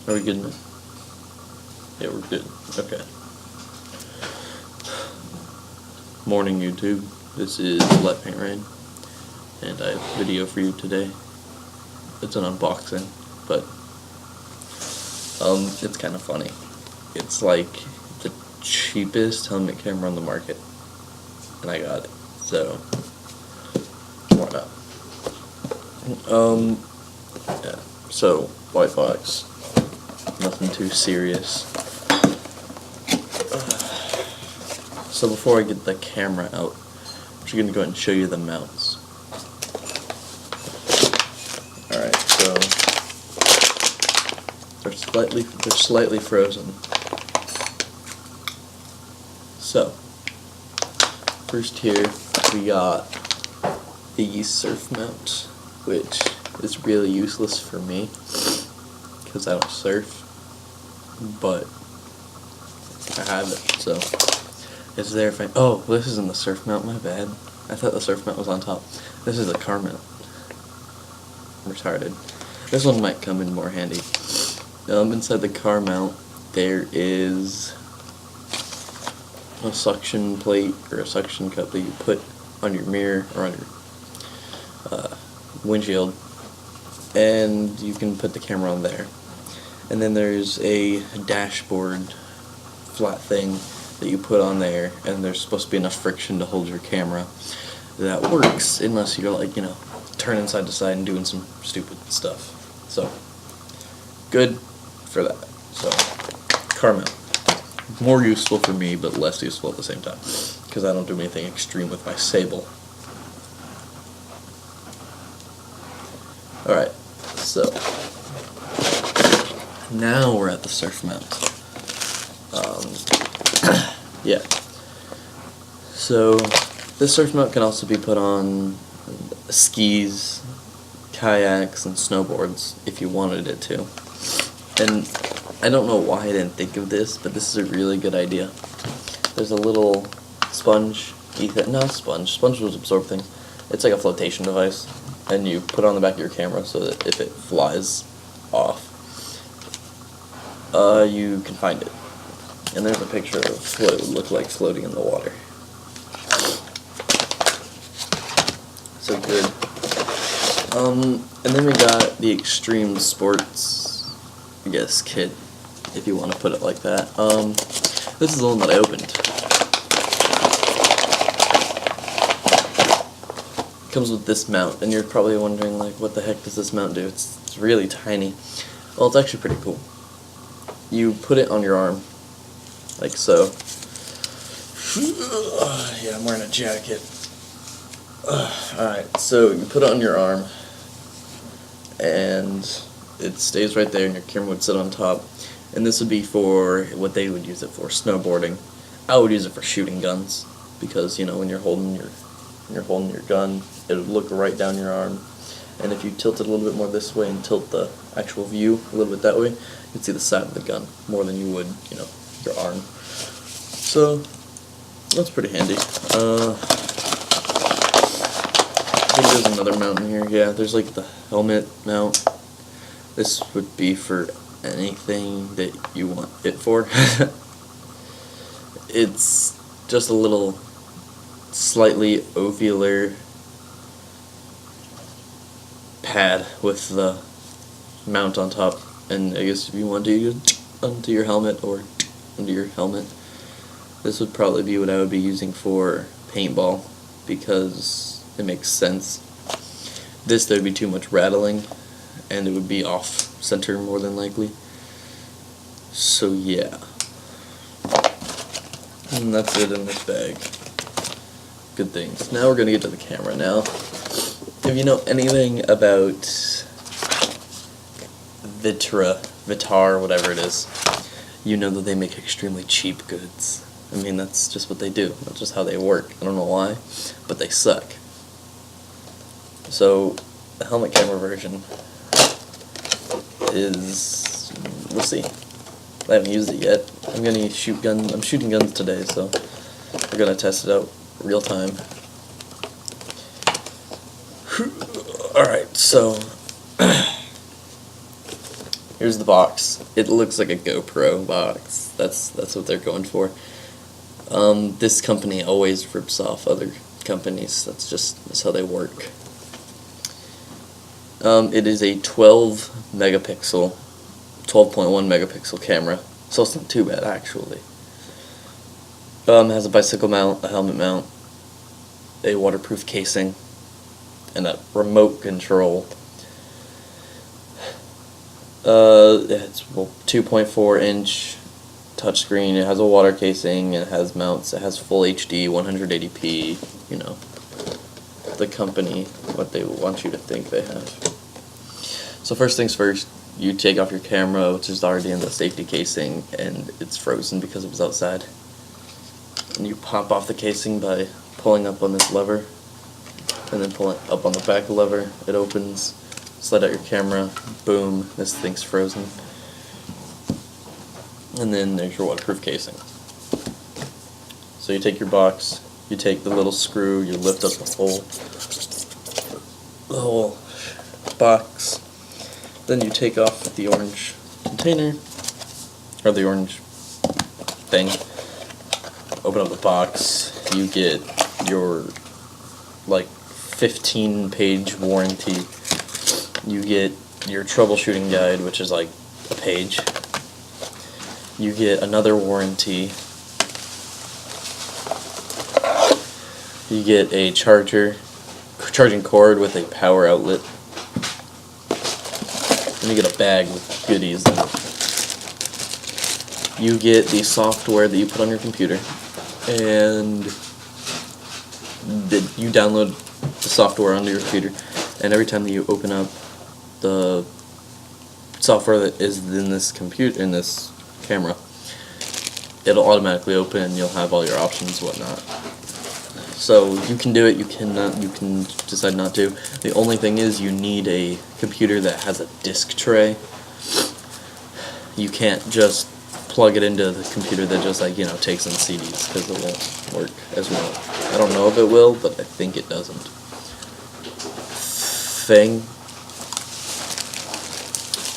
Are we good now? Yeah, we're good. Okay. Morning, YouTube. This is Let Paint Rain, and I have a video for you today. It's an unboxing, but it's kind of funny. It's like the cheapest helmet camera on the market, and I got it. So why not? Yeah. So white box. Nothing too serious. So before I get the camera out, I'm just gonna go ahead and show you the mounts. Alright, so they're slightly frozen. So first here we got the surf mount, which is really useless for me because I don't surf, but I have it, so it's there if I... Oh, this isn't the surf mount, my bad. I thought the surf mount was on top. This is the car mount. I'm retarded. This one might come in more handy. Inside the car mount, there is a suction plate or a suction cup that you put on your mirror or on your windshield, and you can put the camera on there. And then there's a dashboard flat thing that you put on there, and there's supposed to be enough friction to hold your camera. That works unless you're like, you know, turning side to side and doing some stupid stuff. So good for that. So car mount, more useful for me but less useful at the same time because I don't do anything extreme with my Sable. Alright, so now we're at the surf mount. Yeah. So this surf mount can also be put on skis, kayaks, and snowboards if you wanted it to. And I don't know why I didn't think of this, but this is a really good idea. There's a little sponge. Sponge will absorb things. It's like a flotation device, and you put it on the back of your camera so that if it flies off, you can find it. And there's a picture of what it would look like floating in the water. So good. And then we got the Extreme Sports, I guess, kit, if you want to put it like that. This is the one that I opened. It comes with this mount, and you're probably wondering, like, what the heck does this mount do? It's really tiny. Well, it's actually pretty cool. You put it on your arm, like so. Yeah, I'm wearing a jacket. Alright, so you put it on your arm, and it stays right there, and your camera would sit on top. And this would be for what they would use it for, snowboarding. I would use it for shooting guns, because, you know, when you're holding your gun, it would look right down your arm. And if you tilt it a little bit more this way and tilt the actual view a little bit that way, you'd see the side of the gun more than you would, you know, your arm. So that's pretty handy. I think there's another mount in here. Yeah, there's like the helmet mount. This would be for anything that you want it for. It's just a little slightly ovular pad with the mount on top, and I guess if you want to use onto your helmet or under your helmet, this would probably be what I would be using for paintball, because it makes sense. This, there'd be too much rattling, and it would be off center more than likely. So yeah, and that's it in this bag. Good things. Now we're gonna get to the camera now. If you know anything about Vivitar, whatever it is, you know that they make extremely cheap goods. I mean, that's just what they do. That's just how they work. I don't know why, but they suck. So the helmet camera version is, we'll see. I haven't used it yet. I'm shooting guns today, so we're gonna test it out real time. Alright, so here's the box. It looks like a GoPro box. That's what they're going for. This company always rips off other companies. That's how they work. It is a 12.1 megapixel camera, so it's not too bad actually. It has a bicycle mount, a helmet mount, a waterproof casing, and a remote control. It's 2.4-inch touchscreen. It has a water casing. It has mounts. It has full HD, 180p. You know, the company, what they want you to think they have. So first things first, you take off your camera, which is already in the safety casing, and it's frozen because it was outside. And you pop off the casing by pulling up on this lever, and then pull it up on the back lever. It opens. Slide out your camera. Boom. This thing's frozen. And then there's your waterproof casing. So you take your box. You take the little screw. You lift up the whole box. Then you take off the orange container, or the orange thing. Open up the box. You get your 15-page warranty. You get your troubleshooting guide, which is like a page. You get another warranty. You get a charging cord with a power outlet. And you get a bag with goodies in it. You get the software that you put on your computer, and you download the software onto your computer, and every time that you open up the software that is in this camera, it'll automatically open and you'll have all your options and whatnot. So you can do it, you can decide not to. The only thing is you need a computer that has a disk tray. You can't just plug it into the computer that just takes in CDs, because it won't work as well. I don't know if it will, but I think it doesn't. I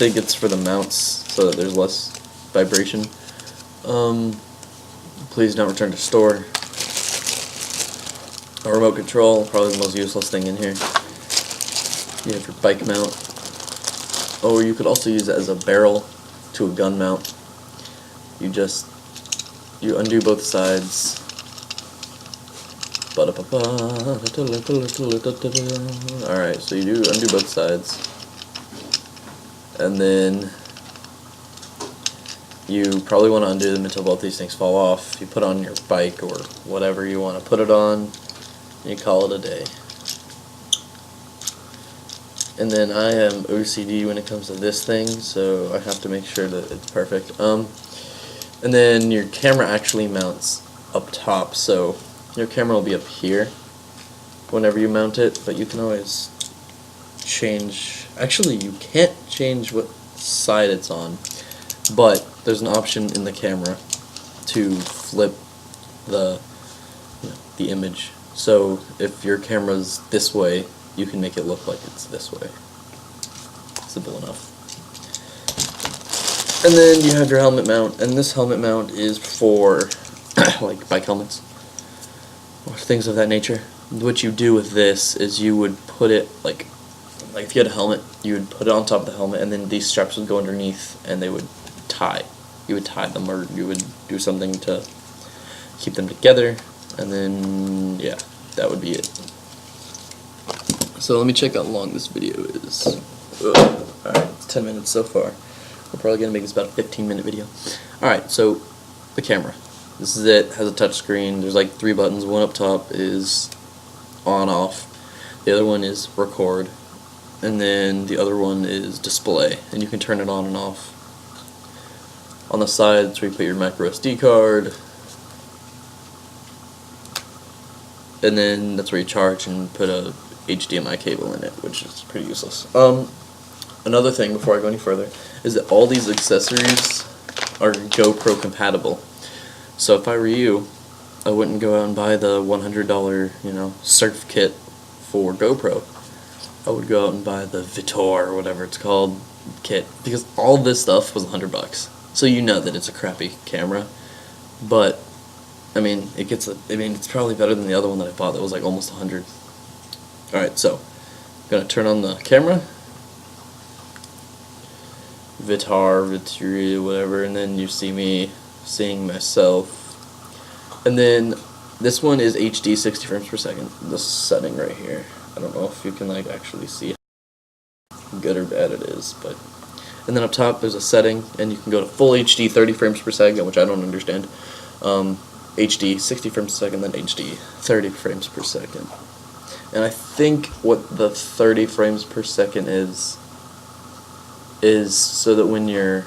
think it's for the mounts so that there's less vibration. Please don't return to store. A remote control, probably the most useless thing in here. You have your bike mount. Or you could also use it as a barrel to a gun mount. You undo both sides. Alright, so you do undo both sides. And then you probably want to undo them until both these things fall off. You put on your bike or whatever you want to put it on, and you call it a day. And then I am OCD when it comes to this thing, so I have to make sure that it's perfect. And then your camera actually mounts up top, so your camera will be up here whenever you mount it, but you can always change. Actually, you can't change what side it's on, but there's an option in the camera to flip the image. So if your camera's this way, you can make it look like it's this way. Simple enough. And then you have your helmet mount, and this helmet mount is for like bike helmets or things of that nature. What you do with this is you would put it like if you had a helmet, you would put it on top of the helmet, and then these straps would go underneath, and they would tie. You would tie them, or you would do something to keep them together, and then yeah, that would be it. So let me check how long this video is. Alright, it's 10 minutes so far. We're probably going to make this about a 15-minute video. Alright, so the camera. This is it. Has a touch screen. There's like 3 buttons. One up top is on/off. The other one is record. And then the other one is display. And you can turn it on and off. On the sides where you put your micro SD card. And then that's where you charge and put a HDMI cable in it, which is pretty useless. Another thing before I go any further is that all these accessories are GoPro compatible. So if I were you, I wouldn't go out and buy the $100, surf kit for GoPro. I would go out and buy the Vivitar or whatever it's called kit, because all this stuff was $100. So you know that it's a crappy camera, but I mean it's probably better than the other one that I bought that was like almost 100. All right, so I'm gonna turn on the camera, Vivitar, whatever, and then you see me seeing myself, and then this one is HD 60 frames per second. This setting right here. I don't know if you can like actually see how good or bad it is, but and then up top there's a setting, and you can go to full HD 30 frames per second, which I don't understand. HD 60 frames per second, then HD 30 frames per second. And I think what the 30 frames per second is so that when you're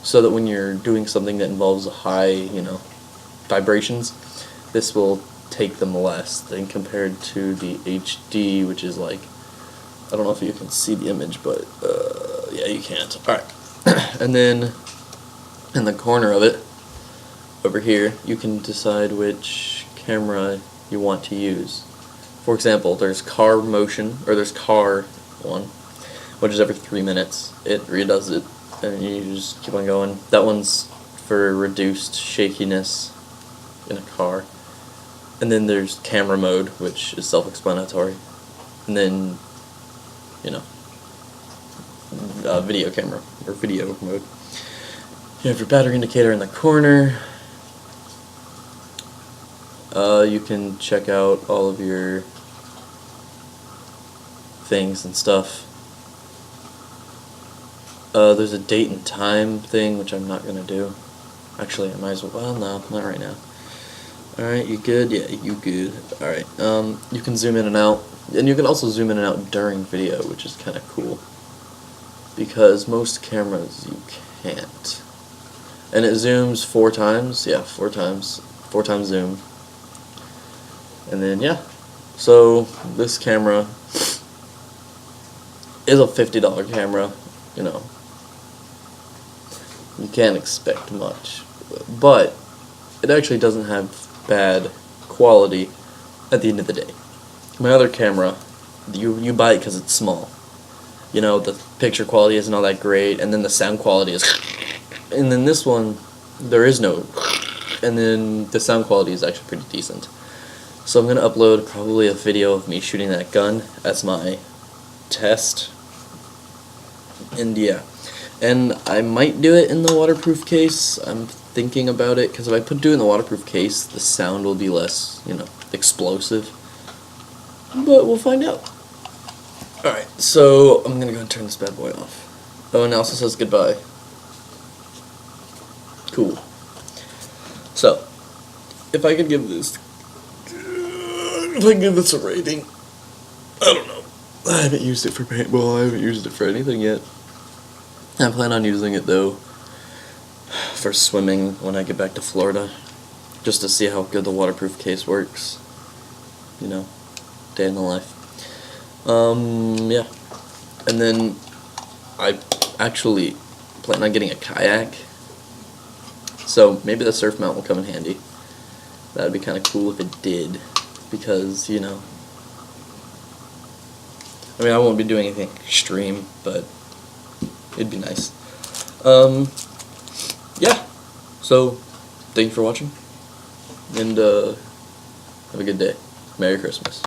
so that when you're doing something that involves a high, vibrations, this will take them less than compared to the HD, which is like, I don't know if you can see the image, but yeah, you can't. Alright, and then in the corner of it, over here, you can decide which camera you want to use. For example, there's car motion, or there's car one, which is every 3 minutes. It redoes it, and you just keep on going. That one's for reduced shakiness in a car. And then there's camera mode, which is self-explanatory. And then, video camera, or video mode. You have your battery indicator in the corner. You can check out all of your things and stuff. There's a date and time thing, which I'm not going to do. Actually, I might as well. Well, no, not right now. Alright, you good? Yeah, you good. Alright, you can zoom in and out. And you can also zoom in and out during video, which is kind of cool. Because most cameras you can't. And it zooms 4 times. Yeah, 4 times. 4 times zoom. And then, yeah. So, this camera is a $50 camera. You can't expect much. But it actually doesn't have bad quality at the end of the day. My other camera, you buy it because it's small. The picture quality isn't all that great, and then the sound quality is, and then this one, there is no, and then the sound quality is actually pretty decent. So I'm going to upload probably a video of me shooting that gun as my test, and yeah. And I might do it in the waterproof case. I'm thinking about it, because if I do it in the waterproof case, the sound will be less, explosive. But we'll find out. Alright, so I'm gonna go and turn this bad boy off. Oh, and it also says goodbye. Cool. So, if I could give this a rating, I don't know. I haven't used it for paintball, I haven't used it for anything yet. I plan on using it though for swimming when I get back to Florida, just to see how good the waterproof case works. Day in the life. Yeah. And then I actually plan on getting a kayak, so maybe the surf mount will come in handy. That'd be kind of cool if it did, because I mean, I won't be doing anything extreme, but it'd be nice. Yeah. So, thank you for watching, and have a good day. Merry Christmas.